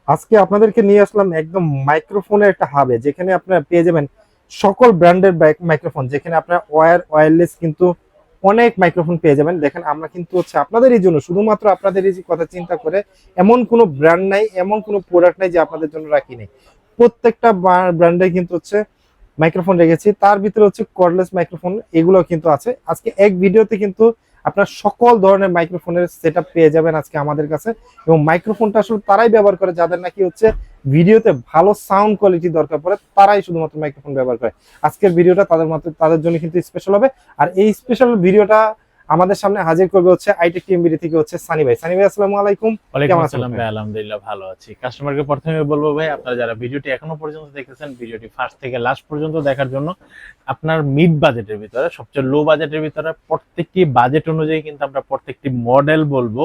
আজকে আপনাদেরকে নিয়ে আসলাম একদম মাইক্রোফোনের একটা হাবে, যেখানে আপনারা পেয়ে যাবেন সকল ব্র্যান্ডের মাইক্রোফোন, যেখানে আপনারা ওয়্যারলেস কিন্তু অনেক মাইক্রোফোন পেয়ে যাবেন। দেখেন আমরা কিন্তু হচ্ছে আপনাদেরই জন্য, শুধুমাত্র আপনাদেরই কথা চিন্তা করে এমন কোনো ব্র্যান্ড নাই, এমন কোনো প্রোডাক্ট নাই যে আপনাদের জন্য রাখি নেই। প্রত্যেকটা ব্র্যান্ডে কিন্তু হচ্ছে মাইক্রোফোন রেখেছি, তার ভিতরে হচ্ছে কর্ডলেস মাইক্রোফোন এগুলো কিন্তু আছে। আজকে এক ভিডিওতে কিন্তু আপনার সকল ধরনের মাইক্রোফোনের সেটআপ পেয়ে যাবেন আজকে আমাদের কাছে। এবং মাইক্রোফোনটা আসলে তারাই ব্যবহার করে যাদের নাকি হচ্ছে ভিডিওতে ভালো সাউন্ড কোয়ালিটি দরকার পড়ে, তারাই শুধুমাত্র মাইক্রোফোন ব্যবহার করে। আজকের ভিডিওটা তাদের জন্য কিন্তু স্পেশাল হবে। আর এই স্পেশাল ভিডিওটা আমাদের সামনে হাজির করবে হচ্ছে আইটেক টিএমবিডি থেকে হচ্ছে সানি ভাই। সানি ভাই, আসসালামু আলাইকুম। ওয়ালাইকুম আসসালাম ভাই, আলহামদুলিল্লাহ ভালো আছি। কাস্টমারকে প্রথমে বলবো ভাই, আপনারা যারা ভিডিওটি এখনো পর্যন্ত দেখতেছেন, ভিডিওটি ফার্স্ট থেকে লাস্ট পর্যন্ত দেখার জন্য আপনার মিড বাজেটের ভিতরে, সবচেয়ে লো বাজেটের ভিতরে প্রত্যেকটি বাজেট অনুযায়ী কিন্তু আমরা প্রত্যেকটি মডেল বলবো,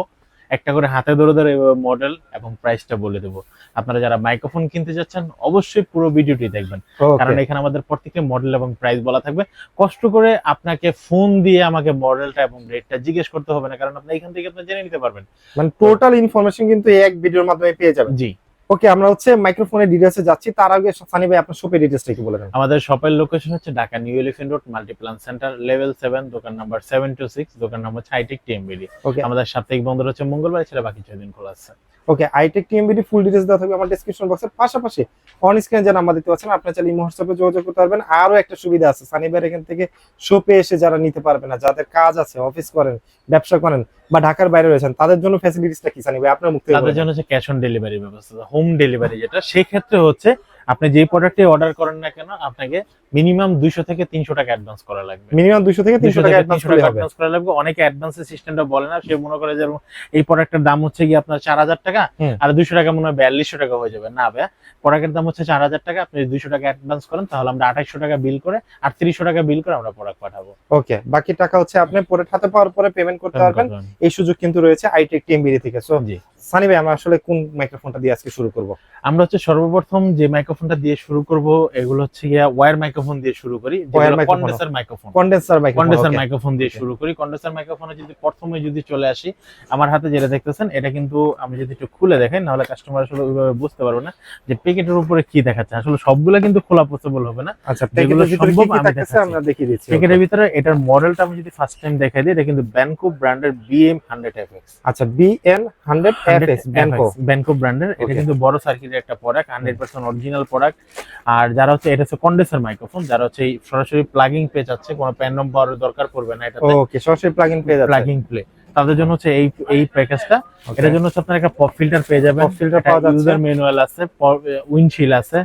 একটা করে হাতে ধরে ধরে মডেল এবং প্রাইসটা বলে দেবো। আপনারা যারা মাইক্রোফোন কিনতে যাচ্ছেন অবশ্যই পুরো ভিডিওটি দেখবেন, কারণ এখানে আমাদের প্রত্যেকটি মডেল এবং প্রাইস বলা থাকবে। কষ্ট করে আপনাকে ফোন দিয়ে আমাকে মডেলটা এবং রেটটা জিজ্ঞেস করতে হবে না, কারণ আপনি এখান থেকে আপনি জেনে নিতে পারবেন। মানে টোটাল ইনফরমেশন কিন্তু এক ভিডিওর মাধ্যমে পেয়ে যাবেন। জি, ওকে, আমরা হচ্ছে মাইক্রোফোনের ডিটেইলসে যাচ্ছি। তার আগে সানি ভাই আপনার শপের ডিটেইলসটা একটু বলে দেন। আমাদের শপের লোকেশন হচ্ছে Dhaka new elephant road, Multiplan centre, level 7, দোকান নাম্বার 726, দোকান নাম্বার হচ্ছে হাইটেক টিএমবিডি। ওকে, আমাদের সাপ্তাহিক বন্ধ হচ্ছে মঙ্গলবার, ছেড়ে বাকি 6 দিন খোলা আছে। ওকে, আইটেক টিএমবিডি ফুল ডিটেইলস দেওয়া থাকবে আমার ডেসক্রিপশন বক্সের পাশাপাশি অন স্ক্রিনে যে নাম্বার দিতে পারছেন, আপনারা চাইলে ইমো হোয়াটসঅ্যাপে যোগাযোগ করতে পারবেন। আরো একটা সুবিধা আছে, সানি ভাইয়ের এখান থেকে শপে এসে যারা নিতে পারবে না, যাদের কাজ আছে, অফিস করেন, ব্যবসা করেন বা ঢাকার বাইরে রয়েছেন, তাদের জন্য ফ্যাসিলিটিসটা কি সানি ভাই আপনার মুখ থেকে তাদের বলে জন্য দেন। হচ্ছে ক্যাশ অন ডেলিভারি ব্যবস্থা, হোম ডেলিভারি যেটা, সেই ক্ষেত্রে হচ্ছে আপনি যে প্রোডাক্টে অর্ডার করেন না কেন, আপনাকে মিনিমাম 200 থেকে 300 টাকা অ্যাডভান্স করা লাগবে। মিনিমাম 200 থেকে 300 টাকা অ্যাডভান্স করলে হবে। অ্যাডভান্স করা লাগবে। অনেকে অ্যাডভান্সের সিস্টেমটা বলে না, সে মনে করে যে এই প্রোডাক্টের দাম হচ্ছে কি আপনার 4000 টাকা আর 200 টাকা মনে হয় 4200 টাকা হয়ে যাবে। না ভাই, প্রোডাক্টের দাম হচ্ছে 4000 টাকা, আপনি 200 টাকা অ্যাডভান্স করেন, তাহলে আমরা 2800 টাকা বিল করে 3800 টাকা বিল করে আমরা প্রোডাক্ট পাঠাবো। ওকে, বাকি টাকা হচ্ছে আপনি পরে হাতে পাওয়ার পরে পেমেন্ট করতে পারবেন। এই সুযোগ কিন্তু রয়েছে আইটেক টিএমবিডি থেকে। সো জি, সানি ভাই, আমরা আসলে কোন মাইক্রোফোনটা দিয়ে আজকে শুরু করব? আমরা হচ্ছে সর্বপ্রথম যে মাইক্রোফোনটা দিয়ে শুরু করব, এগুলো হচ্ছে গিয়া ওয়্যার মাইক্রোফোন দিয়ে শুরু করি, কন্ডেন্সার মাইক্রোফোন। কন্ডেন্সার মাইক্রোফোন দিয়ে শুরু করি। কন্ডেন্সার মাইক্রোফোনে যদি প্রথমে যদি চলে আসি, আমার হাতে যেটা দেখতেছেন, এটা কিন্তু আমি যদি একটু খুলে দেখাই, নাহলে কাস্টমার আসলে ওইভাবে বুঝতে পারবে না যে প্যাকেটের উপরে কি দেখাচ্ছে। আসলে সবগুলা কিন্তু খোলা পসিবল হবে না। আচ্ছা, প্যাকেটের ভিতরে কি কি থাকতেছে আমরা দেখিয়ে দিচ্ছি। প্যাকেটের ভিতরে এটার মডেলটা আমি যদি ফার্স্ট টাইম দেখাই দিই, এটা কিন্তু ব্যানকো ব্র্যান্ডের BM100FX। আচ্ছা, BN100FX ব্যানকো ব্র্যান্ডের, এটা কিন্তু বড় সার্কিটের একটা প্রোডাক্ট, 100% অরিজিনাল প্রোডাক্ট। আর যারা হচ্ছে এটা হচ্ছে কন্ডেন্সার মাইক্রোফোন, যারা হচ্ছে সরাসরি প্লাগিং পেয়ে যাচ্ছে, কোনো প্যান্ডম পাওয়ার দরকার পড়বে না এটাতে। ওকে, সরাসরি প্লাগ ইন পেয়ে যাচ্ছে। প্লাগিং প্লে, তাদের জন্য হচ্ছে এই প্যাকেজটা। এটার জন্য হচ্ছে আপনারা একটা পপ ফিল্টার পেয়ে যাবেন, পপ ফিল্টার পাওয়া যাচ্ছে, ইউজার ম্যানুয়াল আছে, উইন্ডশিল্ড আছে,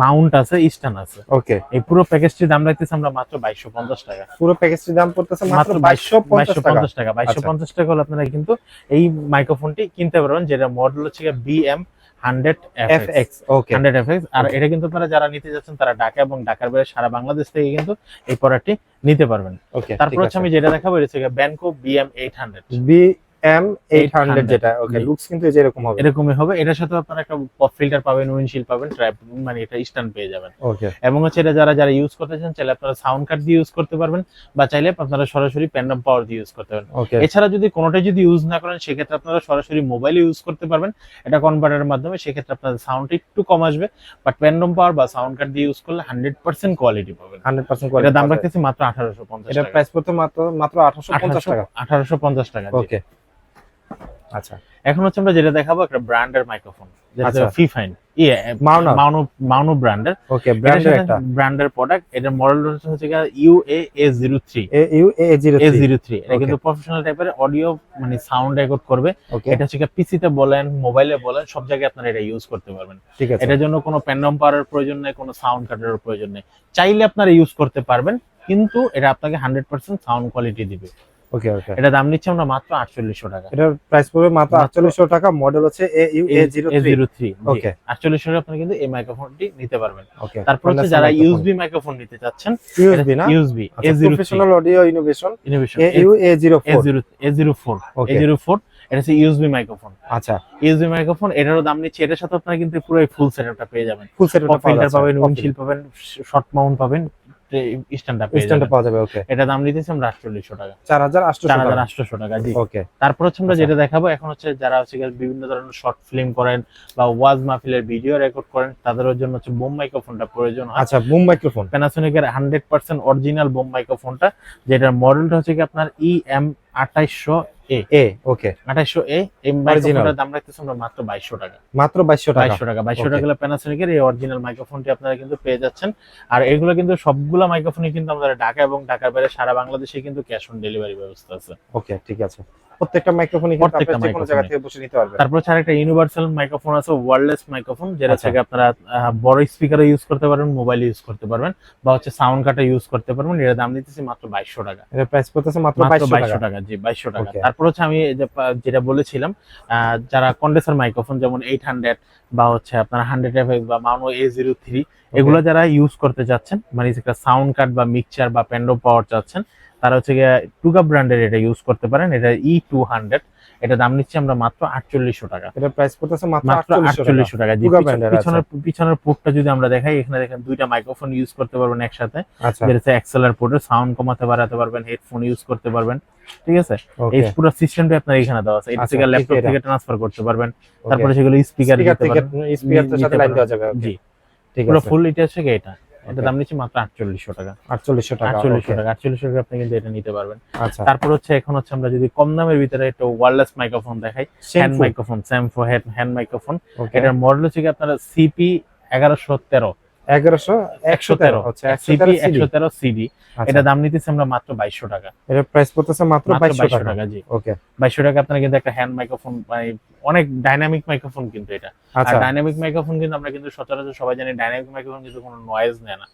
মাউন্ট আছে, স্ট্যান্ড আছে। ওকে, এই পুরো প্যাকেজটির দাম রাখতেছি আমরা মাত্র 2250 টাকা। পুরো প্যাকেজটির দাম পড়তেছে মাত্র 2250 টাকা। 2250 টাকা হলে আপনারা কিন্তু এই মাইক্রোফোনটি কিনতে পারবেন, যেটা মডেল হচ্ছে BM100FX। ওকে, 100FX। আর এটা কিন্তু আপনারা যারা নিতে যাচ্ছেন, তারা ঢাকা এবং ঢাকার বাইরে সারা বাংলাদেশ থেকে কিন্তু এই প্রোডাক্টটি নিতে পারবেন। ওকে, তারপর হচ্ছে আমি যেটা দেখাবো, এটা হচ্ছে ব্যানকো BM800। BM800 যেটা, ওকে, লুকস কিন্তু এই যে এরকম হবে, এরকমই হবে। এটার সাথে আপনারা একটা পপ ফিল্টার পাবেন, উইন্ডশিল্ড পাবেন, মানে এটা স্ট্যান্ড পেয়ে যাবেন। ওকে, এবং হচ্ছে এটা যারা যারা ইউজ করতে চান, চাইলে আপনারা সাউন্ড কার্ড দিয়ে ইউজ করতে পারবেন, বা চাইলে আপনারা সরাসরি প্যান্ডম পাওয়ার দিয়ে ইউজ করতে পারবেন। ওকে, এছাড়া যদি কোনোটাই যদি ইউজ না করেন, সেক্ষেত্রে আপনারা সরাসরি মোবাইলে ইউজ করতে পারবেন, এটা কনভার্টারের মাধ্যমে। সেক্ষেত্রে আপনাদের সাউন্ড একটু কম আসবে, বাট প্যান্ডম পাওয়ার বা সাউন্ড কার্ড দিয়ে ইউজ করলে 100% কোয়ালিটি পাবেন। 100% এটা কোয়ালিটি দাম রাখতেছি মাত্র 1850 এটা টাকা। প্রাইস পড়তে মাত্র 1850 টাকা। 1850 টাকা। ওকে, আচ্ছা, এখন হচ্ছে আমরা যেটা দেখাবো, একটা ব্র্যান্ডের মাইক্রোফোন, যেটা আচ্ছা, ফিফাইন মাউনো ব্র্যান্ডের। ওকে, ব্র্যান্ডের একটা ব্র্যান্ডের প্রোডাক্ট। এটার মডেল হচ্ছে UAA03। A03 এটা কিন্তু প্রফেশনাল টাইপের অডিও, মানে সাউন্ড রেকর্ড করবে। এটা হচ্ছে পিসি তে বলেন, মোবাইলে বলেন, সব জায়গায় আপনারা এটা ইউজ করতে পারবেন। ঠিক আছে, এটার জন্য কোনো প্যান্ডম পাওয়ার প্রয়োজন নেই, কোনো সাউন্ড কার্ডের প্রয়োজন নেই। চাইলে আপনারা ইউজ করতে পারবেন, কিন্তু এটা আপনাকে 100% সাউন্ড কোয়ালিটি দিবে। ওকে, ওকে, এটা দাম নিচ্ছে আমরা মাত্র 4800 টাকা। এটার প্রাইস পড়বে মাত্র 4800 টাকা। মডেল হচ্ছে AU-A03। ওকে, 4800 টাকা আপনি কিন্তু এই মাইক্রোফোনটি নিতে পারবেন। ওকে, তারপর হচ্ছে যারা ইউএসবি মাইক্রোফোন নিতে চাচ্ছেন, ইউএসবি না, USB professional audio innovation AU-A04। এটা হচ্ছে ইউএসবি মাইক্রোফোন। আচ্ছা, ইউএসবি মাইক্রোফোন, এটারও দাম নিচ্ছে। এটার সাথে আপনারা কিন্তু পুরো ফুল সেটআপটা পেয়ে যাবেন। ফুল সেটআপটা ফিল্টার পাবেন, উইন্ডশিল্ড পাবেন, শর্ট মাউন্ট পাবেন, স্ট্যান্ডটা পেয়ে স্ট্যান্ডটা যাবেন। পাওয়া যাবে। ওকে, এটা দাম নিতেছি আমরা 4800 টাকা, 4800 টাকা। 4800 টাকা জি। ওকে, তারপর হচ্ছে আমরা আচ্ছা। যেটা দেখাবো এখন হচ্ছে যারা হচ্ছে গিয়ে বিভিন্ন ধরনের শর্ট ফিল্ম করেন বা ওয়াজ মাহফিলের ভিডিও রেকর্ড করেন, তাদের জন্য হচ্ছে বুম মাইক্রোফোনটা প্রয়োজন হয়। আচ্ছা, বুম মাইক্রোফোন। প্যানাসোনিকের 100% অরিজিনাল বুম মাইক্রোফোনটা, যেটার মডেলটা হচ্ছে কি আপনার EM 2800 এ। ওকে, 2800 এ। এই মাইক্রোফোনটার দাম রাখতেছি আমরা মাত্র 2200 টাকা, মাত্র 2200 টাকা। 2200 টাকা। 2200 টাকা প্যানাসোনিকের এই অরিজিনাল মাইক্রোফোনটি আপনারা কিন্তু পেয়ে যাচ্ছেন। আর এগুলো কিন্তু সবগুলা মাইক্রোফোনই কিন্তু আমাদের ঢাকা এবং ঢাকার বাইরে সারা বাংলাদেশে কিন্তু ক্যাশ অন ডেলিভারি ব্যবস্থা আছে। ওকে, ঠিক আছে। প্রত্যেকটা মাইক্রোফোনই কিন্তু প্রত্যেকটা আপনি যে কোনো জায়গা মাইক্রোফোনই। থেকে বসে নিতে পারবেন। তারপর হচ্ছে আরেকটা ইউনিভার্সাল মাইক্রোফোন আছে, ওয়্যারলেস মাইক্রোফোন, যেটা আচ্ছা। থেকে আপনারা বড় স্পিকারে ইউজ করতে পারবেন, মোবাইলে ইউজ করতে পারবেন, বা হচ্ছে সাউন্ড কাটে ইউজ করতে পারবেন। এর দাম নিতেছি মাত্র 2200 টাকা, এর প্রাইস পড়তেছে মাত্র মাত্র 2200 2200 টাকা। টাকা জি, 2200 টাকা। Okay. তারপর হচ্ছে আমি এই যে যেটা বলেছিলাম, যারা কন্ডেন্সার মাইক্রোফোন যেমন 800 বা হচ্ছে আপনার 100FX বা মাউনো A03 এগুলো যারা ইউজ করতে চাচ্ছেন, মানে একটা সাউন্ড কাট বা মিক্সচার বা প্যান্ডো পাওয়ার চাচ্ছেন, তারা হচ্ছে গিয়ে টুকা ব্র্যান্ডের এটা ইউজ করতে পারেন। এটা E200, এটা দাম নিচ্ছি আমরা মাত্র 4800 টাকা, এটার প্রাইস পড়তেছে মাত্র মাত্র 4800 টাকা জি। টুকা ব্র্যান্ডের। পিছনের পোর্টটা যদি আমরা দেখাই, এখানে দেখেন দুইটা মাইক্রোফোন ইউজ করতে পারবেন একসাথে, আচ্ছা, যেটা হচ্ছে এক্সএলআর পোর্টের সাউন্ড কমাতে বাড়াতে পারবেন, হেডফোন ইউজ করতে পারবেন, ঠিক আছে। এই ওকে। পুরো সিস্টেমটা আপনার এখানে দেওয়া আছে। এটা আচ্ছা, থেকে ঠিক ল্যাপটপ এটা। থেকে ট্রান্সফার করতে পারবেন, Okay. তারপরে সেগুলো স্পিকার স্পিকার দিতে থেকে পারবেন, স্পিকারের সাথে লাইন দেওয়া যাবে। জি। ঠিক পুরো আছে। ফুল এটা হচ্ছে কি এটা Okay. দাম নিচ্ছি মাত্র 4800 টাকা, 4800 টাকা। 4800 Okay. টাকা, 4800 টাকা আপনি কিন্তু এটা নিতে পারবেন। আচ্ছা, তারপর হচ্ছে এখন হচ্ছে আমরা যদি কম দামের ভিতরে একটা ওয়্যারলেস মাইক্রোফোন দেখাই, হ্যান্ড মাইক্রোফোন, স্যামফো হ্যান্ড মাইক্রোফোন। Okay. এটার মডেল হচ্ছে কি আপনার CP 1113 113 হচ্ছে CP 113 113 CD। এটা দাম নিতেছি আমরা মাত্র 2200 টাকা, এর প্রাইস পড়তেছে মাত্র 2200 টাকা। জি। ওকে, 2200 টাকা আপনারা কিন্তু একটা হ্যান্ড মাইক্রোফোন, মানে অনেক ডাইনামিক মাইক্রোফোন কিন্তু এটা। আর আচ্ছা। ডাইনামিক মাইক্রোফোন কিন্তু আমরা কিন্তু সচরাচর সবাই জানি, ডাইনামিক মাইক্রোফোন কিন্তু কোনো নয়েজ নেয় না।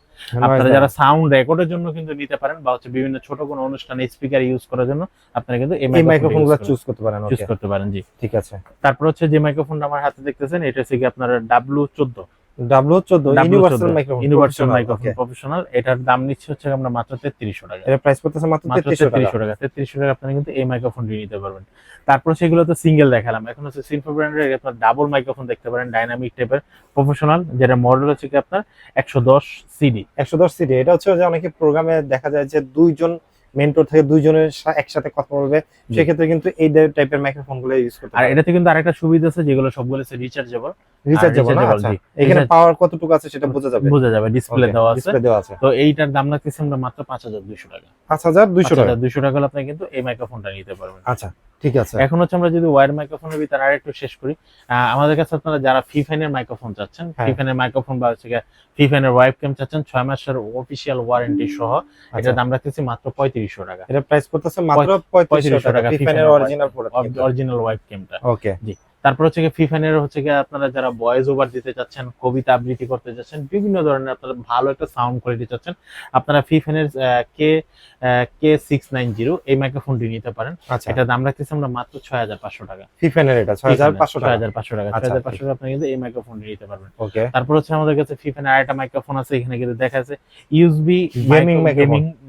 আপনারা যারা সাউন্ড রেকর্ডের জন্য কিন্তু নিতে পারেন, বা হচ্ছে বিভিন্ন ছোট কোনো অনুষ্ঠানে স্পিকার ইউজ করার জন্য আপনারা কিন্তু এই মাইক্রোফোনগুলো চুজ করতে পারেন। চুজ ওকে, করতে পারেন জি। ঠিক আছে। তারপর হচ্ছে যে মাইক্রোফোনটা আমার হাতে দেখতেছেন, এটা হচ্ছে কি আপনার W14 W14 universal microphone, universal microphone professional. এটার দাম নিচ্ছে হচ্ছে আমরা মাত্র 3300 টাকা, এর প্রাইস পড়তেছে মাত্র 3300 টাকা। 3300 টাকা আপনারা কিন্তু এই মাইক্রোফোনটি নিতে পারবেন। তারপর সেগুলো তো সিঙ্গেল দেখালাম, এখন হচ্ছে সিনফো ব্র্যান্ডের আপনার ডাবল মাইক্রোফোন দেখতে পারেন, ডাইনামিক টাইপের প্রফেশনাল, যেটা মডেল হচ্ছে কি আপনার 110 CD। 110 সিডি, এটা হচ্ছে যে অনেকে প্রোগ্রামে দেখা যায় যে দুইজন মেন্টর থেকে দুইজনের একসাথে কথা বলবে, সেক্ষেত্রে কিন্তু এই টাইপের মাইক্রোফোন গুলো ইউজ করতে আর পারেন। এটাতে কিন্তু আরেকটা সুবিধা আছে, যেগুলো সবগুলো রিচার্জেবল। রিচার্জেবল, আচ্ছা। এখানে পাওয়ার কতটুকু আছে সেটা বোঝা যাবে, ডিসপ্লে দেওয়া আছে। ডিসপ্লে দেওয়া আছে। তো এইটার দাম রাখতেছি আমরা মাত্র 5200 টাকা, 5200 টাকা। 5200 টাকা হলে আপনি কিন্তু এই মাইক্রোফোনটা নিতে পারবেন। আচ্ছা, ঠিক আছে। এখন হচ্ছে আমরা যদি ওয়্যার মাইক্রোফোনের ভিতরে আরেকটু শেষ করি, আমাদের কাছে আপনারা যারা ফিফাইনের মাইক্রোফোন চাচ্ছেন, ফিফাইনের মাইক্রোফোন বা হচ্ছে ফিফাইনের ওয়েবক্যাম চাচ্ছেন 6 মাসের অফিশিয়াল ওয়ারেন্টি সহ, এটার দাম রাখতেছি মাত্র 3500 টাকা। এটা প্রাইস পড়তেছে মাত্র 3500 টাকা, ফিফাইনের অরিজিনাল প্রোডাক্ট, অরিজিনাল ওয়েবক্যামটা। ওকে, জি। তারপর হচ্ছে ফিফাইনের হচ্ছে আপনারা যারা ভয়েস ওভার দিতে চাচ্ছেন, কবিতা আবৃত্তি করতে চাচ্ছেন, বিভিন্ন ধরনের আপনারা ভালো একটা সাউন্ড কোয়ালিটি চাচ্ছেন, আপনারা ফিফাইনের K690 এই মাইক্রোফোনটি নিতে পারেন। আচ্ছা। এটা দাম রাখতেছি আমরা মাত্র 6500 টাকা, ফিফাইনের এটা 6500 টাকা। 6500 টাকা, 6500 টাকা আপনি কিন্তু এই মাইক্রোফোনটি নিতে পারবেন। ওকে। তারপর হচ্ছে আমাদের কাছে ফিফাইনের আরেকটা মাইক্রোফোন আছে, এখানে কিন্তু দেখা যাচ্ছে ইউএসবি গেমিং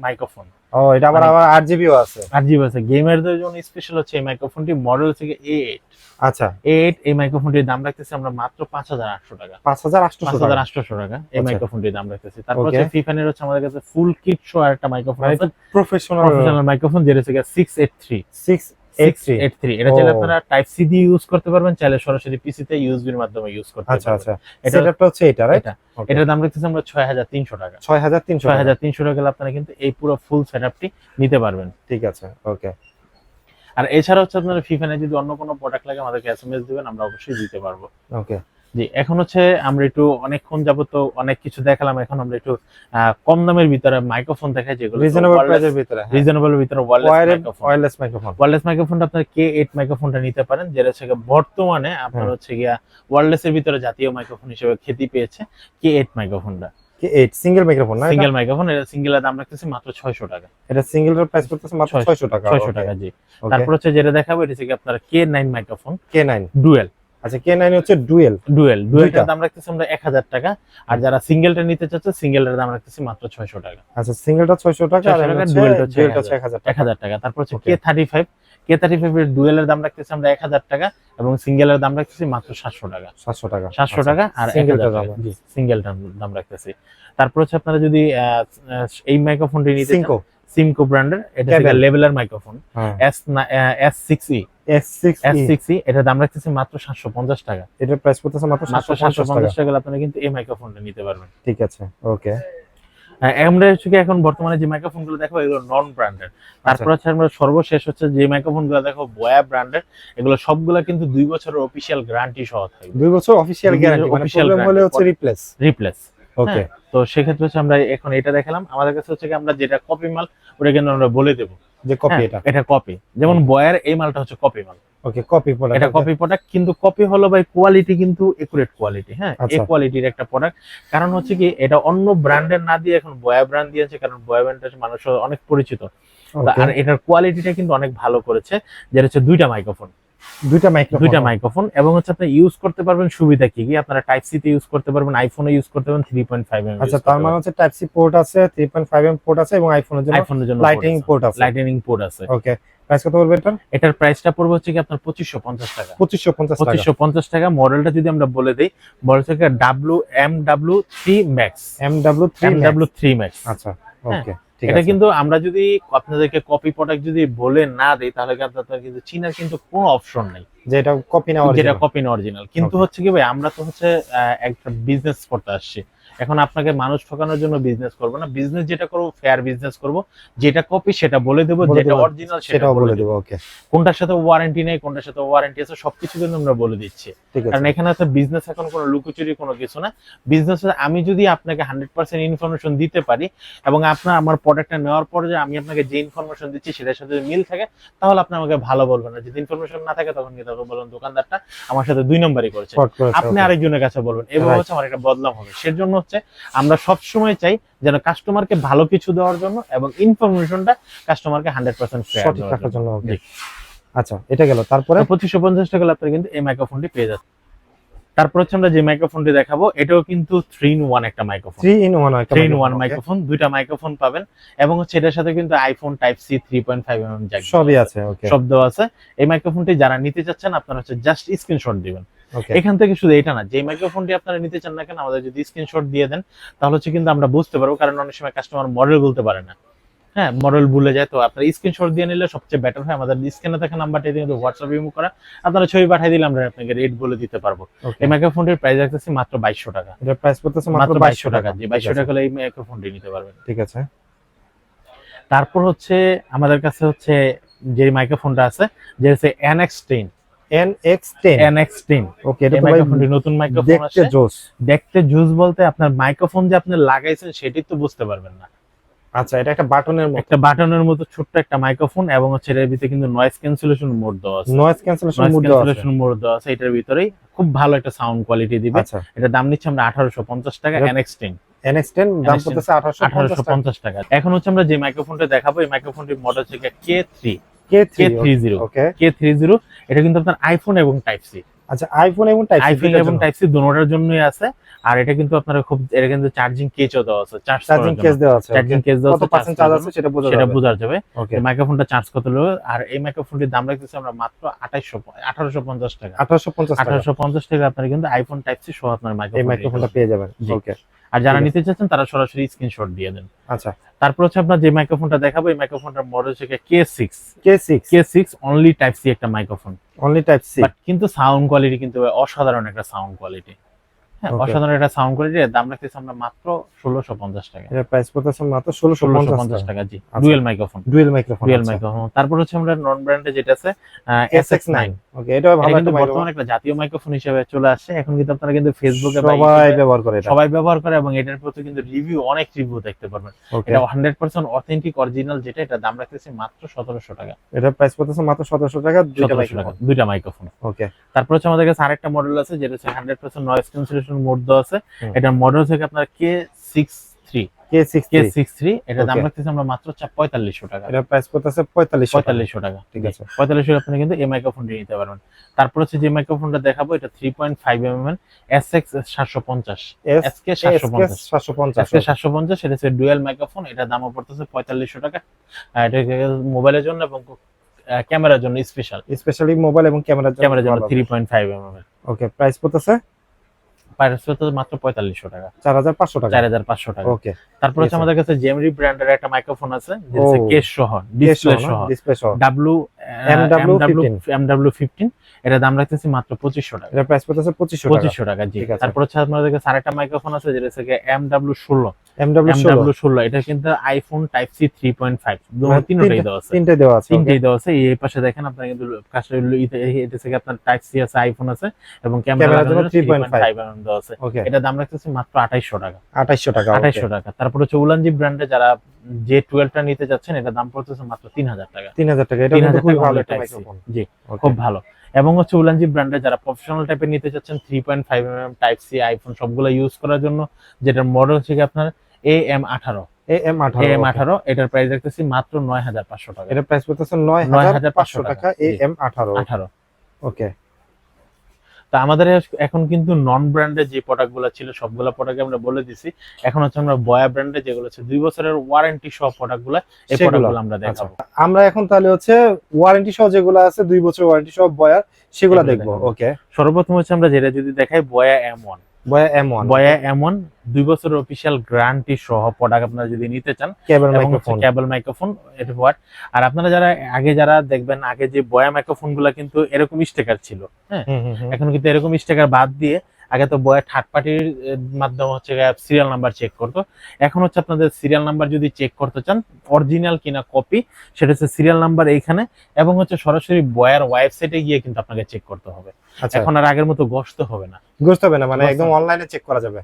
মাইক্রোফোন। ও, এটা আবার 8GB আছে। 8GB আছে। গেমারদের জন্য স্পেশাল হচ্ছে এই মাইক্রোফোনটি, মডেল হচ্ছে A8। আচ্ছা, A8 এই মাইক্রোফোনটির দাম রাখতেছি আমরা মাত্র 5800 টাকা, 5800 টাকা এই মাইক্রোফোনটির দাম রাখতেছি। তারপর Okay. হচ্ছে ফিফাইনের হচ্ছে আমাদের কাছে ফুল কিট সহ একটা মাইক্রোফোন মানে আছে, প্রফেশনাল মাইক্রোফোন, যেটা হচ্ছে 683। 683 এটা চাইলে ও। আপনারা টাইপ সি দিয়ে ইউজ করতে পারবেন, চাইলে সরাসরি পিসি তে ইউএসবি এর মাধ্যমে ইউজ করতে আচ্ছা, পারবেন। আচ্ছা। এটা সেটআপটা হচ্ছে এটা, রাইট? এটার দাম রাখতেছি আমরা 6300 টাকা, 6300 টাকা। 6300 টাকা হলে আপনারা কিন্তু এই পুরো ফুল সেটআপটি নিতে পারবেন। ঠিক আছে, ওকে। আর এছাড়া হচ্ছে আপনারা ফিফাইনে যদি অন্য কোনো প্রোডাক্ট লাগে আমাদেরকে এসএমএস দিবেন, আমরা অবশ্যই দিতে পারবো। ওকে, জি। এখন হচ্ছে আমরা একটু অনেকক্ষণ যাবত অনেক কিছু দেখালাম, এখন আমরা একটু কম দামের ভিতরে মাইক্রোফোন দেখাই, যেগুলো রিজনেবল প্রাইসের ভিতরে, রিজনেবলের ভিতরে ওয়্যারলেস মাইক্রোফোন। ওয়্যারলেস মাইক্রোফোনটা আপনার K8 মাইক্রোফোনটা নিতে পারেন, যেটা হচ্ছে বর্তমানে আপনার হচ্ছে গিয়া ওয়্যারলেস এর ভিতরে জাতীয় মাইক্রোফোন হিসেবে খ্যাতি পেয়েছে K8 মাইক্রোফোনটা। K8 সিঙ্গেল মাইক্রোফোন না? সিঙ্গেল মাইক্রোফোন, এটা সিঙ্গেলের দাম রাখতেছি মাত্র 600 টাকা। এটা সিঙ্গেলের প্রাইস করতেছে মাত্র 600 টাকা। 600 টাকা জি। তারপর হচ্ছে যেটা দেখাবো, এটা হচ্ছে আপনার K9 মাইক্রোফোন, K9 ডুয়েল। আচ্ছা K9 হচ্ছে ডুয়েল। ডুয়েলটার দাম রাখতেছি আমরা 1000 টাকা, আর যারা সিঙ্গেলটা নিতে চাচ্ছে সিঙ্গেলটার দাম রাখতেছি মাত্র 600 টাকা। আচ্ছা সিঙ্গেলটা 600 টাকা আর 600 টাকা, ডুয়েলটা ডুয়েলটা হচ্ছে 1000 টাকা। 1000 টাকা। তারপর হচ্ছে Okay. K35 এর ডুয়েলের দাম রাখতেছি আমরা 1000 টাকা এবং সিঙ্গেলের দাম রাখতেছি মাত্র 700 টাকা। 700 টাকা 700 টাকা আর সিঙ্গেলটার 1000 দাম। টাকা। জি, সিঙ্গেলটার দাম রাখতেছি। তারপর হচ্ছে আপনারা যদি এই মাইক্রোফোনটি নিতে চান, সিমকো ব্র্যান্ডের, এটা হচ্ছে Cabel. লেভেলার মাইক্রোফোন হ্যাঁ S6E। S6e S6E এটার দাম রাখতেছি মাত্র 750 টাকা। এটার প্রাইস পড়তেছে মাত্র মাত্র 750 টাকা। 750 টাকা আপনারা কিন্তু এই মাইক্রোফোনটা নিতে পারবেন। ঠিক আছে ওকে। আমরা হচ্ছে কি এখন বর্তমানে যে মাইক্রোফোনগুলো দেখো এগুলো নন ব্র্যান্ডেড। তারপর হচ্ছে আমরা সর্বশেষ হচ্ছে যে মাইক্রোফোনগুলো দেখো বয়া ব্র্যান্ডের, এগুলো সবগুলা কিন্তু 2 বছরের অফিশিয়াল গ্যারান্টি সহ থাকবে। 2 বছর অফিশিয়াল 2 বছর গ্যারান্টি, মানে official প্রবলেম হলে হচ্ছে guarantee। রিপ্লেস। ওকে তো সেক্ষেত্রে হচ্ছে আমরা এখন এটা দেখালাম, আমাদের কাছে হচ্ছে কি আমরা যেটা কপি মাল ওটা কিন্তু আমরা বলে দেবো যে কপি এটা। এটা কপি, যেমন বয়ার এই মালটা হচ্ছে কপি মাল। ওকে কপি প্রোডাক্ট, এটা কপি প্রোডাক্ট, কিন্তু কপি হলো ভাই কোয়ালিটি কিন্তু একুরেট কোয়ালিটি। হ্যাঁ, এই আচ্ছা। কোয়ালিটির একটা প্রোডাক্ট। কারণ হচ্ছে কি এটা অন্য ব্র্যান্ডের না দিয়ে এখন বয়া ব্র্যান্ড দিয়েছে, কারণ বয়া ব্র্যান্ডটা মানুষ অনেক পরিচিত। আর এটার কোয়ালিটিটা কিন্তু অনেক ভালো করেছে, যেটা হচ্ছে দুইটা মাইক্রোফোন দুইটা মাইক্রোফোন এবং হচ্ছে আপনি ইউজ করতে পারবেন সুবিধা কি কি, আপনারা টাইপ সি তে ইউজ করতে পারবেন, আইফোনে ইউজ করতে পারবেন 3.5 mm। আচ্ছা তার মানে হচ্ছে টাইপ সি পোর্ট আছে, 3.5 mm পোর্ট আছে এবং আইফোনের জন্য লাইটনিং পোর্ট আছে। ওকে প্রাইস কত পড়বে এটা? এটার প্রাইসটা পড়বে হচ্ছে কি আপনার 2550 টাকা। 2550 টাকা। 2550 টাকা। মডেলটা যদি আমরা বলে দেই, মডেল থেকে MW3 Max। MW3 Max। আচ্ছা ওকে ঠিক এটা আছে। কিন্তু আমরা যদি আপনাদেরকে কপি প্রোডাক্ট যদি বলে না দেই তাহলে আপনাদের কিন্তু চিনার কিন্তু কোনো অপশন নাই, যে এটা কপি না যেটা অরিজিনাল। কপি না অরিজিনাল। কিন্তু Okay. হচ্ছে কি ভাই, আমরা তো হচ্ছে একটা বিজনেস করতে আসছি, এখন আপনাকে মানুষ ঠকানোর জন্য বিজনেস করব না, বিজনেস যেটা করব ফেয়ার বিজনেস করব, যেটা কপি সেটা বলে দেব, যেটা অরিজিনাল সেটাও বলে দেব। দেব। ওকে কোনটার সাথে ওয়ারেন্টি নেই, কোনটার সাথে ওয়ারেন্টি আছে, সবকিছু কিন্তু আমরা বলে দিচ্ছি। ঠিক আছে। কারণ এখানে তো বিজনেস এখন কোনো লুকোচুরি কোনো কিছু না। বিজনেস আমি যদি আপনাকে 100% ইনফরমেশন দিতে পারি এবং আপনার আমার প্রোডাক্টটা নেওয়ার পরে যে আমি আপনাকে যে ইনফরমেশন দিচ্ছি সেটার সাথে মিল থাকে, তাহলে আপনি আমাকে ভালো বলবেন। না যদি ইনফরমেশন না থাকে তখন কিন্তু বলবেন দোকানদারটা আমার সাথে 2 নম্বরই করেছে, Fraud করেছে, আপনি okay. আরেকজনের কাছে বলবেন, এভাবে Right. হচ্ছে আমার একটা বদনাম হবে। সেজন্য হচ্ছে আমরা সব সময় চাই যেন কাস্টমারকে ভালো কিছু দেওয়ার জন্য এবং ইনফরমেশনটা কাস্টমারকে 100% ফেয়ার সঠিক দেওয়ার রাখার জন্য। ওকে জি। আচ্ছা এটা গেল, তারপরে 2550 টাকা আপনারা কিন্তু এই মাইক্রোফোনটি পেয়ে যাচ্ছেন। তারপর হচ্ছে আমরা যে মাইক্রোফোনটি দেখাবো এটাও কিন্তু 3 in 1 একটা মাইক্রোফোন। 3 in 1 একটা 3 in 1 মাইক্রোফোন, মাইক্রোফোন, দুইটা মাইক্রোফোন পাবেন এবং হচ্ছে এটার সাথে কিন্তু iPhone type C 3.5 mm jack সবই আছে। ওকে শব্দ আছে। এই মাইক্রোফোনটি যারা নিতে চাচ্ছেন আপনারা হচ্ছে জাস্ট স্ক্রিনশট দিবেন। ওকে এখান থেকে শুধু এটা না, যে মাইক্রোফোনটি আপনারা নিতে চান না কেন আমাদের যদি স্ক্রিনশট দিয়ে দেন তাহলে হচ্ছে কিন্তু আমরা বুঝতে পারবো, কারণ অনেক সময় কাস্টমার মডেল বলতে পারে না। হ্যাঁ, মডেল ভুলে যায়, তো আপনারা স্ক্রিনশট দিয়ে নিলে সবচেয়ে বেটার হয়। আমাদের স্ক্রিনে থাকা নাম্বারটা দিয়ে হোয়াটসঅ্যাপ ইমো করা, আপনারা ছবি পাঠিয়ে দিলে আমরা আপনাকে রেট বলে দিতে পারবো। ওকে এই মাইক্রোফোনটির প্রাইস রাখতেছি মাত্র 2200 টাকা। এটা প্রাইস পড়তেছে মাত্র মাত্র 2200 টাকা। জি, ঠিক 2200 আছে, টাকা হলে এই মাইক্রোফোনটি নিতে পারবেন। ঠিক আছে। তারপর হচ্ছে আমাদের কাছে হচ্ছে যে মাইক্রোফোনটা আছে যে হচ্ছে NX10। NX10 ওকে এটা এই তো ভাই মাইক্রোফোনটি নতুন মাইক্রোফোন দেখতে আছে। জোস। দেখতে জুস বলতে আপনার মাইক্রোফোন যে আপনি লাগাইছেন সেটাই তো বুঝতে পারবেন না। আচ্ছা এটা একটা বাটনের মতো, একটা বাটনের মতো ছোট্ট একটা মাইক্রোফোন এবং হচ্ছে এর ভিতরে কিন্তু নয়েজ ক্যান্সেলেশন মোড দেওয়া আছে। নয়েজ ক্যান্সেলেশন নয়েজ মোড দেওয়া আছে। ক্যান্সেলেশন মোড দেওয়া আছে এটার ভিতরেই, খুব ভালো একটা সাউন্ড কোয়ালিটি দিবে। আচ্ছা এটা দাম নিচ্ছে আমরা 1850 টাকা। এটা- NX10 NX10 দাম পড়তেছে 1850 টাকা। 1850 টাকা। এখন হচ্ছে আমরা যে মাইক্রোফোনটা দেখাবো এই মাইক্রোফোনটির মডেল হচ্ছে K3 K30 ওকে। K30। এটা কিন্তু আপনার আইফোন এবং টাইপ সি, আচ্ছা আইফোন এবং টাইপ আইফোন এবং টাইপ সি দুটোটার জন্যই আছে। আর এটা কিন্তু আপনার খুব, এটা কিন্তু চার্জিং কেসও দেওয়া আছে, চার্জিং কেস দেওয়া আছে। চার্জিং কেস দেওয়া কত আছে, পার্সেন্ট চার্জ আছে সেটা বোঝা সেটা যাবে। বোঝা যাবে। ওকে মাইক্রোফোনটা চার্জ কত লাগবে। আর এই মাইক্রোফোনটির দাম রাখতেছি আমরা মাত্র 1850 টাকা। 1850 টাকা 1850 টাকা আপনারা কিন্তু আইফোন টাইপ সি সহ আপনার এই মাইক্রোফোনটা পেয়ে যাবেন। জি। ওকে আর যারা ঠিক আছে। নিতে চাচ্ছেন তারা সরাসরি স্ক্রিনশট দিয়ে দেন। আচ্ছা তারপর হচ্ছে আপনার যে মাইক্রোফোনটা দেখাবো এই মাইক্রোফোনটার মডেল হচ্ছে K6 K6 only type C একটা microphone, only type C. But কিন্তু সাউন্ড কোয়ালিটি কিন্তু অসাধারণ একটা সাউন্ড কোয়ালিটি। হ্যাঁ, Okay. অসাধারণ একটা সাউন্ড কোয়ালিটি। দাম রাখতেছি আমরা মাত্র 1650 টাকা। এর প্রাইস পড়তেছে মাত্র 1650 1650 টাকা। টাকা। জি, আচ্ছা। Dual microphone. Dual microphone. Dual microphone. তারপর হচ্ছে আমরা নন ব্র্যান্ডে যেটা আছে SX9। ওকে এটা ভালো এটা একটা কিন্তু মাইক্রোফোন, বর্তমানে একটা জাতীয় মাইক্রোফোন হিসেবে চলে আসছে। এখন কিন্তু আপনারা কিন্তু ফেসবুকে বা সবাই ইউটিউবে ব্যবহার করে এটা। সবাই ব্যবহার করে এবং এটার প্রতি কিন্তু অনেক রিভিউ দেখতে পারবেন। ওকে এটা 100% অথেন্টিক অরিজিনাল, যেটা এটা দাম রাখতেছি মাত্র 1700 টাকা। এটার প্রাইস পড়তেছে মাত্র 1700 টাকা, দুইটা 1700 টাকা মাইক্রোফোন। দুইটা মাইক্রোফোন। ওকে তারপর হচ্ছে আমাদের কাছে আরেকটা মডেল আছে যেটা হচ্ছে 100% নয়েজ ক্যান্সেলেশন মোড দেওয়া আছে। হুম। এটার মডেল থেকে আপনার K63 K63 এটা দাম Okay. রাখতেছি আমরা মাত্র 4500 টাকা। এটা প্রাইস পড়তেছে 4500 টাকা। 4500 টাকা, ঠিক আছে। 4500 আপনি কিন্তু এই মাইক্রোফোনটি নিতে পারবেন। তারপর হচ্ছে যে মাইক্রোফোনটা দেখাবো এটা 3.5 mm SX 750 SK 750 750 SK 750 এটা হচ্ছে ডুয়াল মাইক্রোফোন, এটা দামও পড়তেছে 4500 টাকা। এটা মোবাইলের জন্য এবং ক্যামেরার জন্য স্পেশালি মোবাইল এবং ক্যামেরার জন্য ক্যামেরার জন্য ভালো হবে। 3.5 mm এর। ওকে, প্রাইস পড়তেছে প্রাইস হচ্ছে মাত্র 4500 টাকা, 4500 টাকা। 4500 টাকা। ওকে, তারপর হচ্ছে ঠিক আছে। আমাদের কাছে জেমরি ব্র্যান্ডের একটা মাইক্রোফোন আছে যেটা হচ্ছে ও, কেস সহ, ডিসপ্লে সহ, ডিসপ্লে সহ MW15, এটা দাম রাখতেছি মাত্র 2500 টাকা। এটা প্রাইস পড়তেছে 2500 টাকা। 2500 টাকা, জি। ঠিক আছে। তারপর হচ্ছে আমাদের কাছে আরেকটা মাইক্রোফোন আছে যেটা হচ্ছে MW16, MW16 এটা কিন্তু আইফোন টাইপ সি 3.5 মানে তিনটাই দেওয়া আছে, তিনটে দেওয়া আছে। তিনটাই দেওয়া আছে। এই পাশে দেখেন আপনারা কিন্তু কাছে এটা থেকে আপনার টাইপ সি আছে, আইফোন আছে এবং ক্যামেরা ক্যামেরার জন্য জন্য 3.5 3.5 দেওয়া আছে। ওকে, এটা দাম রাখতেছি মাত্র 2800 টাকা। 2800 টাকা। 2800 টাকা। তারপর হচ্ছে উলানজি ব্র্যান্ডে যারা J12 টা নিতে যাচ্ছেন এটা দাম পড়তেছে মাত্র 3000 টাকা। 3000 টাকা। এটা কিন্তু খুব ভালো একটা মাইক্রোফোন। জি, ওকে, খুব ভালো। এবং হচ্ছে উলানজি ব্র্যান্ডে যারা প্রফেশনাল টাইপের নিতে যাচ্ছেন 3.5 mm টাইপ সি আইফোন সবগুলো ইউজ করার জন্য, যেটার মডেল হচ্ছে কি আপনার AM18, AM18, এটার প্রাইস রাখতেছি মাত্র 9500 টাকা। এটা প্রাইস পড়তেছে 9500 টাকা। জি। AM18 18। ওকে, তো আমাদের এখন কিন্তু নন ব্র্যান্ডের যে প্রোডাক্টগুলো ছিল সবগুলো প্রোডাক্ট আমরা বলে দিছি। এখন হচ্ছে আমরা বয়া ব্র্যান্ডে যেগুলো হচ্ছে 2 বছরের ওয়ারেন্টি সহ প্রোডাক্টগুলো, এই সেগুলো। প্রোডাক্টগুলো আমরা দেখাবো। আমরা এখন তাহলে হচ্ছে ওয়ারেন্টি সহ যেগুলো আছে 2 বছর ওয়ারেন্টি সহ বয়ার সেগুলো সেগুলো দেখবো। দেখাবো। ওকে, সর্বপ্রথম হচ্ছে আমরা যেটা যদি দেখাই বয়া M1, বয়া M1 বয়া M1 2 বছরের অফিশিয়াল গ্যারান্টি সহ প্রোডাক্ট আপনারা যদি নিতে চান, কেবল এবং হচ্ছে মাইক্রোফোন। কেবল মাইক্রোফোন এটা হোয়াট। আর আপনারা যারা দেখবেন আগে যে বয়া মাইক্রোফোন গুলা কিন্তু এরকম স্টিকার ছিল, হ্যাঁ, এখন কিন্তু এরকম স্টিকার বাদ দিয়ে আগে তো বয়া থার্ড পার্টির মাধ্যমে হচ্ছে সিরিয়াল নাম্বার চেক করতো। এখন হচ্ছে আপনাদের সিরিয়াল নাম্বার যদি চেক করতে চান অরিজিনাল কিনা কপি, সেটা হচ্ছে সিরিয়াল নাম্বার এইখানে, এবং হচ্ছে সরাসরি বয়ার ওয়েবসাইটে গিয়ে কিন্তু আপনাকে চেক করতে হবে। আচ্ছা, এখন আর আগের মতো ঘষতে হবে না, বুঝতে হবে না, মানে বুঝতে একদম হবে। অনলাইনে চেক করা যাবে।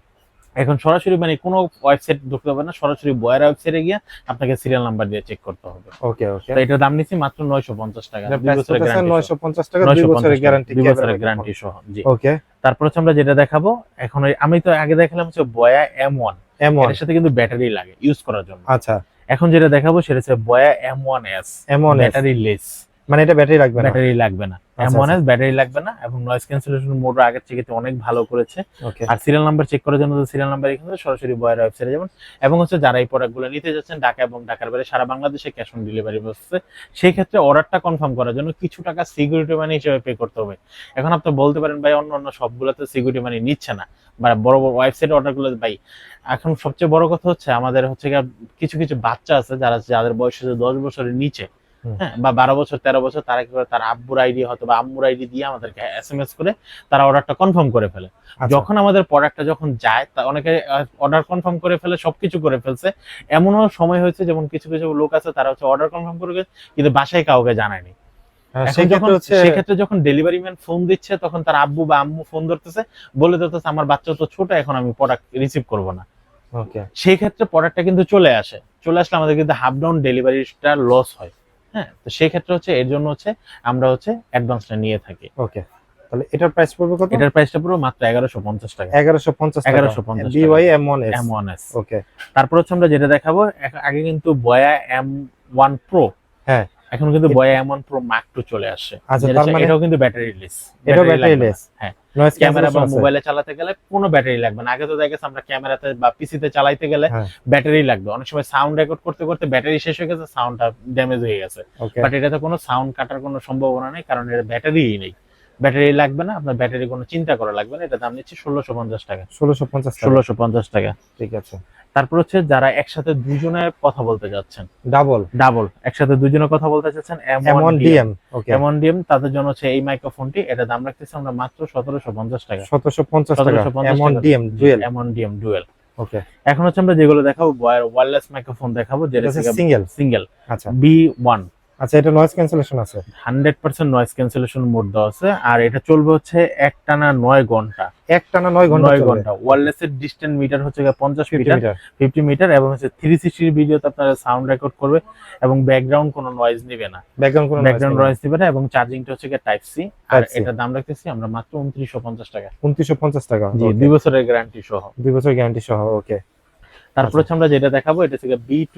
এখন সরাসরি মানে কোনো ওয়েবসাইট ঢুকতে হবে না, সরাসরি বয়ার ওয়েবসাইটে গিয়ে আপনাকে সিরিয়াল নাম্বার দিয়ে চেক করতে হবে। ওকে, ওকে। তো এটার দাম নিচ্ছি মাত্র 950 টাকা, এটা 2 প্রাইস বছরের পড়তেছে গ্যারান্টি 950 টাকা, 2 বছরের গ্যারান্টি, 2 বছরের গ্যারান্টি সহ, জি। ওকে, তারপর হচ্ছে আমরা যেটা দেখাবো এখন, আমি তো আগে দেখালাম হচ্ছে বয়া M1, M1 এর সাথে কিন্তু ব্যাটারি লাগে ইউজ করার জন্য। আচ্ছা, এখন যেটা দেখাবো সেটা হচ্ছে বয়া M1S, M1S ব্যাটারি লেস, মানে এটা ব্যাটারি লাগবে না। ব্যাটারি লাগবে না, আচ্ছা, M1S ব্যাটারি লাগবে না, এবং নয়েজ ক্যান্সেলেশন মোড আগের থেকে অনেক ভালো করেছে। ওকে, আর সিরিয়াল নাম্বার চেক করার জন্য সিরিয়াল নাম্বার এখানে সরাসরি বয়ার ওয়েবসাইটে যাবেন। এবং হচ্ছে যারা এই প্রোডাক্টগুলো নিতে যাচ্ছেন ঢাকা এবং ঢাকার বাইরে সারা বাংলাদেশে ক্যাশ অন ডেলিভারি বসছে, সেই ক্ষেত্রে অর্ডারটা কনফার্ম করার জন্য কিছু টাকা সিকিউরিটি মানি হিসেবে পে করতে হবে। এখন আপনি বলতে পারেন ভাই অন্য সবগুলোতে সিকিউরিটি মানি নিচ্ছে না, বা বড় বড় ওয়েবসাইটে অর্ডারগুলো ভাই। এখন সবচেয়ে বড় কথা হচ্ছে আমাদের হচ্ছে কিছু কিছু বাচ্চা আছে যাদের বয়স হচ্ছে 10 বছরের নিচে, হ্যাঁ, বা 12 বছর 13 বছর, তারা কি করে তার আব্বুর আইডি হয়তো বা আম্মুর আইডি দিয়ে আমাদেরকে SMS করে তারা অর্ডারটা কনফার্ম করে ফেলে। আচ্ছা, যখন আমাদের প্রোডাক্টটা যখন যায় তা অনেকে অর্ডার কনফার্ম করে ফেলে, সবকিছু করে ফেলছে। এমনও সময় হয়েছে যেমন কিছু কিছু লোক আছে তারা হচ্ছে অর্ডার কনফার্ম করে কিন্তু বাসায় কাউকে জানায়নি। এখন যখন সেক্ষেত্রে যখন ডেলিভারি ম্যান ফোন দিচ্ছে তখন তার আব্বু বা আম্মু ফোন ধরতেছে, বলে দিতেছে আমার বাচ্চা তো ছোট, এখন আমি প্রোডাক্ট রিসিভ করব না। ওকে, সেই ক্ষেত্রে প্রোডাক্টটা কিন্তু চলে আসলে আমাদের কিন্তু হাফ ডাউন ডেলিভারিটা লস হয়, হ্যাঁ। তো সেই ক্ষেত্রে হচ্ছে এর জন্য হচ্ছে আমরা হচ্ছে অ্যাডভান্সটা নিয়ে থাকি। ওকে, তাহলে এটার প্রাইস পড়বে কত? এটার প্রাইসটা পুরো মাত্র 1150 টাকা। 1150 টাকা, 1150 BY M1S। M1S। ওকে, তারপর হচ্ছে আমরা যেটা দেখাবো, আগে কিন্তু বয়া M1 Pro, হ্যাঁ, এখন কিন্তু বয়া M1 Pro Mark 2 চলে আসছে। আচ্ছা, যেটা তার মানে এটাও কিন্তু ব্যাটারি লেস, এটাও ব্যাটারি লেস, হ্যাঁ। নয়েজ ক্যামেরা বা ক্যান্সেলেশন আছে। মোবাইলে চালাতে গেলে কোনো ব্যাটারি লাগবে না। আগে তো দেখা গেছে আমরা ক্যামেরাতে বা পিসিতে চালাইতে গেলে হ্যাঁ, ব্যাটারি লাগবে, অনেক সময় সাউন্ড রেকর্ড করতে করতে ব্যাটারি শেষ হয়ে গেছে, সাউন্ডটা ড্যামেজ হয়ে গেছে। ওকে, বাট এটাতে কোনো সাউন্ড কাটার কোনো সম্ভাবনা নেই, কারণ এর ব্যাটারিই নেই। ব্যাটারি লাগবে না, আপনার ব্যাটারি কোনো চিন্তা করা লাগবে না। এটা দাম নিচ্ছে 1650 টাকা, 1650 টাকা। 1650 টাকা। ঠিক আছে। তারপর হচ্ছে যারা একসাথে দুজনে কথা বলতে যাচ্ছেন, ডাবল একসাথে দুজনে কথা বলতে চাচ্ছেন, M1 DM। ওকে, M1 DM, তাদের জন্য হচ্ছে এই মাইক্রোফোনটি, এটা দাম রাখতেছি আমরা মাত্র 1750 টাকা, 1750 টাকা, 1750 M1 টাকা। DM dual. M1 DM dual. Okay, এখন হচ্ছে আমরা যেগুলো দেখাবো ওয়্যারলেস মাইক্রোফোন দেখাবো, যেটা এটা সিঙ্গেল। সিঙ্গেল আচ্ছা, B1, আচ্ছা, এটা নয়েজ ক্যান্সেলেশন আছে, 100% নয়েজ ক্যান্সেলেশন মোড দেওয়া আছে, আর এটা চলবে হচ্ছে একটানা 9 ঘন্টা, একটানা 9 ঘন্টা 9 চলবে। ঘন্টা। ওয়্যারলেস এর ডিসটেন্স মিটার হচ্ছে 50 50 মিটার, মিটার। 50 মিটার, এবং হচ্ছে 360 ভিডিওতে আপনারা সাউন্ড রেকর্ড করবে, এবং ব্যাকগ্রাউন্ড কোনো নয়েজ নেবে না, ব্যাকগ্রাউন্ড কোনো ব্যাকগ্রাউন্ড নয়েজ নেবে না, এবং চার্জিংটা হচ্ছে টাইপ সি। আর Type C। এটার দাম রাখতেছি আমরা মাত্র 2950 টাকা, 2950 টাকা। জি, 2 বছরের গ্যারান্টি সহ। 2 বছর গ্যারান্টি সহ। ওকে, তারপর হচ্ছে আমরা যেটা দেখাবো এটা হচ্ছে B2,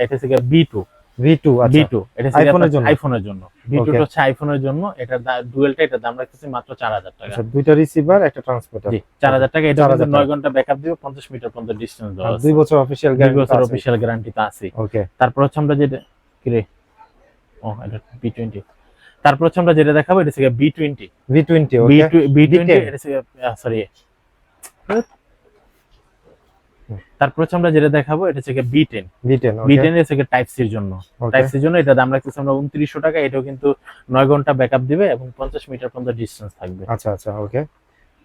এটা হচ্ছে B2, V2 আচ্ছা B2 এটা হচ্ছে আইফোনের জন্য। আইফোনের জন্য। B2 Okay. হচ্ছে আইফোনের জন্য, এটা ডুয়েলটা, এটা দাম রাখতেছি মাত্র 4000 টাকা। আচ্ছা দুইটা রিসিভার একটা ট্রান্সমিটার জি 4000 টাকা। এটা 4000 কিন্তু টাকা। 9 ঘন্টা ব্যাকআপ দিবে, 50 মিটার পর্যন্ত ডিসটেন্স দেওয়া আছে, 2 বছর অফিশিয়াল 2 গ্যারান্টি বছর আছে। অফিশিয়াল গ্যারান্টি তো আছে। ওকে তারপর হচ্ছে আমরা যেটা কি রে, ও এটা B20। তারপর হচ্ছে আমরা যেটা দেখাবো এটা হচ্ছে B20, V20 ওকে B20 B10 এটা হচ্ছে সরি। তারপর হচ্ছে আমরা যেটা দেখাবো এটা হচ্ছে B10, V10 ওকে B10 এর হচ্ছে টাইপ সির জন্য। টাইপ সির জন্য এটা দাম রাখতেছি আমরা 2900 টাকা। এটাও কিন্তু 9 ঘন্টা ব্যাকআপ দিবে এবং 50 মিটার পর্যন্ত ডিসটেন্স থাকবে। আচ্ছা আচ্ছা ওকে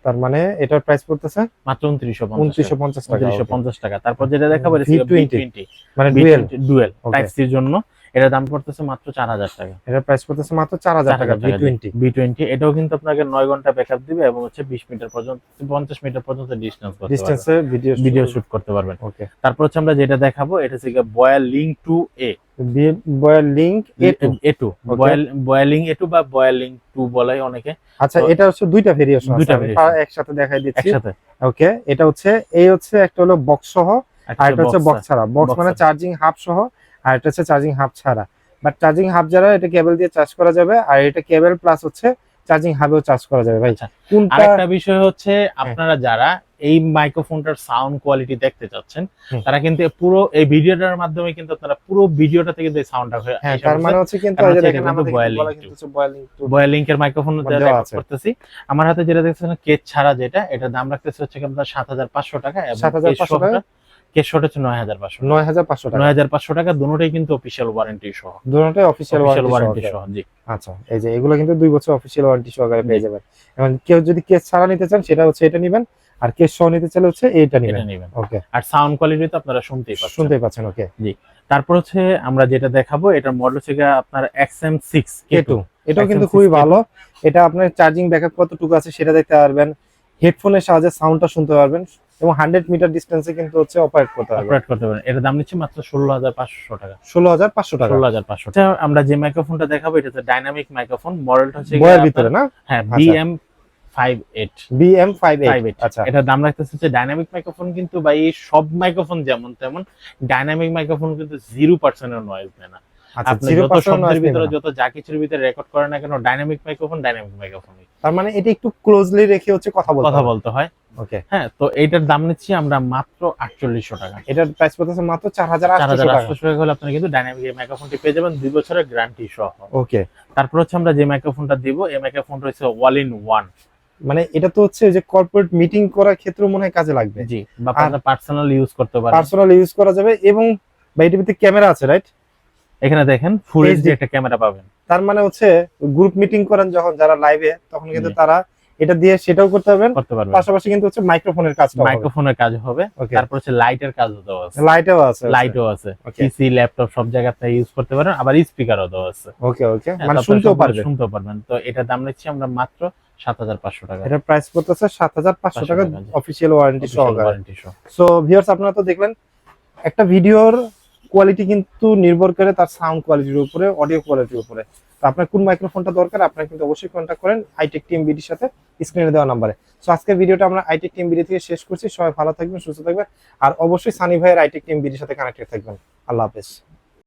তার মানে এটার প্রাইস পড়তেছে মাত্র 2950 টাকা 2950 টাকা। তারপর যেটা দেখাবো এটা হচ্ছে V20 B20, মানে ডুয়েল ডুয়েল Okay. টাইপ সির জন্য। এটার দাম পড়তেছে মাত্র 4000 টাকা। এটার প্রাইস পড়তেছে মাত্র 4000 টাকা V20 B20 এটাও কিন্তু আপনাকে 9 ঘন্টা ব্যাকআপ দিবে এবং হচ্ছে 20 মিটার পর্যন্ত 50 মিটার পর্যন্ত ডিসটেন্স করতে পারবেন, ডিসটেন্সে ভিডিও শুট করতে পারবেন। ওকে তারপর হচ্ছে আমরা যেটা দেখাবো এটা হচ্ছে Boyalink 2A, Boyalink A2 A2 Boyalink A2 বা বয়াল লিংক 2 বলে অনেকে। আচ্ছা তো এটা হচ্ছে দুইটা ভেরিয়েশন দুইটা আছে আমি variation। একসাথে দেখাই দিচ্ছি একসাথে ওকে এটা হচ্ছে এই হচ্ছে একটা হলো বক্স সহ আর এটা হচ্ছে বক্স ছাড়া বক্স box মানে ছাড়া। চার্জিং হাব সহ আর এটা হচ্ছে চার্জিং হাব ছাড়া বাট চার্জিং হাব যারা এটা কেবল দিয়ে চার্জ করা যাবে আর এটা কেবল প্লাস হচ্ছে চার্জিং হাবেও চার্জ করা যাবে ভাই আচ্ছা, কোনটা আরেকটা বিষয় হচ্ছে আপনারা যারা এই মাইক্রোফোনটার সাউন্ড কোয়ালিটি দেখতে চাচ্ছেন হুম। তারা কিন্তু পুরো এই ভিডিওটার মাধ্যমে কিন্তু আপনারা পুরো ভিডিওটা থেকে যে সাউন্ডটা হ্যাঁ তার মানে হচ্ছে কিন্তু কারণ এই যে হচ্ছে দেখেন এটা আমাদের কিন্তু কিন্তু Boya বলা Link কিন্তু হচ্ছে বয়াল লিংক বয়াল লিংকের মাইক্রোফোন দেওয়া আছে। করতেছি। আমার হাতে যেটা দেখছেন কেস ছাড়া যেটা, এটা দাম রাখতেছে হচ্ছে আপনার 7500 টাকা এবং 7500 টাকা কেস শট হচ্ছে 9500 টাকা। 9500 টাকা 9500 টাকা দুটোটাই কিন্তু অফিশিয়াল ওয়ারেন্টি সহ, দুটোটাই অফিশিয়াল ওয়ারেন্টি ওয়ারেন্টি সহ। জি আচ্ছা এই যে এগুলো কিন্তু 2 বছর অফিশিয়াল ওয়ারেন্টি সহকারে পেয়ে যাবেন এখন কেউ যদি কেস ছাড়া নিতে চান সেটা হচ্ছে এটা নেবেন আর কেস সহ নিতে চাইলে হচ্ছে এইটা এটা নেবেন নেবেন। ওকে আর সাউন্ড কোয়ালিটি তো আপনারা শুনতেই পাচ্ছেন। শুনতেই পাচ্ছেন ওকে তারপর হচ্ছে আমরা যেটা দেখাবো এটার মডেল হচ্ছে আপনার XM6 K2 এটাও কিন্তু XM6 খুবই ভালো এটা আপনার চার্জিং ব্যাকআপ কতটুকু আছে সেটা দেখতে পারবেন হেডফোনের সাহায্যে সাউন্ডটা শুনতে পারবেন এবং 100 মিটার ডিসটেন্সে কিন্তু হচ্ছে অপারেট করতে পারবেন অপারেট করতে পারেন। এটার দাম নিচ্ছে মাত্র 16500 টাকা। 16500 টাকা 16500 টাকা। আমরা যে মাইক্রোফোনটা দেখাবো এটা হচ্ছে ডাইনামিক মাইক্রোফোন, মডেলটা হচ্ছে বয়ের ভিতরে না হ্যাঁ আচ্ছা। BM58 BM58 আচ্ছা এটা দাম রাখতেছে হচ্ছে ডাইনামিক মাইক্রোফোন, কিন্তু ভাই এই সব মাইক্রোফোন যেমন তেমন ডাইনামিক মাইক্রোফোন কিন্তু 0% এর নয়েজ দেয় না। আচ্ছা আপনি যত 0% শব্দের noise ভিতরে নেবে না। যত যা কিছুর ভিতরে রেকর্ড করেন না কেন ডাইনামিক মাইক্রোফোন তার মানে এটা একটু ক্লোজলি রেখে হচ্ছে কথা বলতে হয়। ওকে হ্যাঁ, তো এইটার দাম নিচ্ছি আমরা মাত্র 4800 টাকা। এটার প্রাইস পড়তেছে মাত্র 4800 টাকা 4800 টাকা হলে আপনারা কিন্তু ডাইনামিক এই মাইক্রোফোনটি পেয়ে যাবেন 2 বছরের গ্যারান্টি সহ। ওকে তারপর হচ্ছে আমরা যে মাইক্রোফোনটা দিব এই মাইক্রোফোনটা হচ্ছে অল ইন ওয়ান। মানে এটা তো হচ্ছে যে কর্পোরেট মিটিং করার ক্ষেত্রে মনে হয় কাজে লাগবে জি, বা আপনারা পার্সোনাল ইউজ করতে পারেন। পার্সোনাল ইউজ করা যাবে এবং এটার ভিতরে ক্যামেরা আছে রাইট এখানে দেখেন ফুল HD এইচডি একটা ক্যামেরা পাবেন। তার মানে হচ্ছে গ্রুপ মিটিং করেন যখন যারা লাইভে তখন কিন্তু জি। তারা এটা দিয়ে সেটাও করতে পারবেন করতে পারবেন। পাশাপাশি কিন্তু হচ্ছে মাইক্রোফোনের কাজটা হবে মাইক্রোফোনের কাজ হবে। ওকে তারপর হচ্ছে লাইটের কাজও দেওয়া আছে। লাইটও আছে লাইটও আছে। ওকে পিসি ল্যাপটপ সব জায়গায় আপনি ইউজ করতে পারেন, আবার স্পিকারও দেওয়া আছে। ওকে ওকে হ্যাঁ, মানে তো আপনারা শুনতেও সবগুলো পারবেন শুনতেও পারবেন। তো এটা দাম নিচ্ছি আমরা মাত্র 7500 টাকা। এটা প্রাইস পড়তেছে 7500 টাকা টাকা, জি। অফিশিয়াল ওয়ারেন্টি সহকারে ওয়ারেন্টি সহ। সো ভিউয়ার্স আপনারা তো দেখলেন একটা ভিডিওর কোয়ালিটি কিন্তু নির্ভর করে তার সাউন্ড কোয়ালিটির উপরে অডিও কোয়ালিটির উপরে তো আপনার কোন মাইক্রোফোনটা দরকার আপনারা কিন্তু অবশ্যই কন্ট্যাক্ট করেন আইটেক টিম বিডির সাথে স্ক্রিনে দেওয়া নাম্বারে সো আজকের ভিডিওটা আমরা আইটেক টিম বিডি থেকে শেষ করছি সবাই ভালো থাকবেন সুস্থ থাকবেন আর অবশ্যই সানি ভাইয়ের আইটেক টিম বিডির সাথে কানেক্টেড থাকবেন আল্লাহ হাফেজ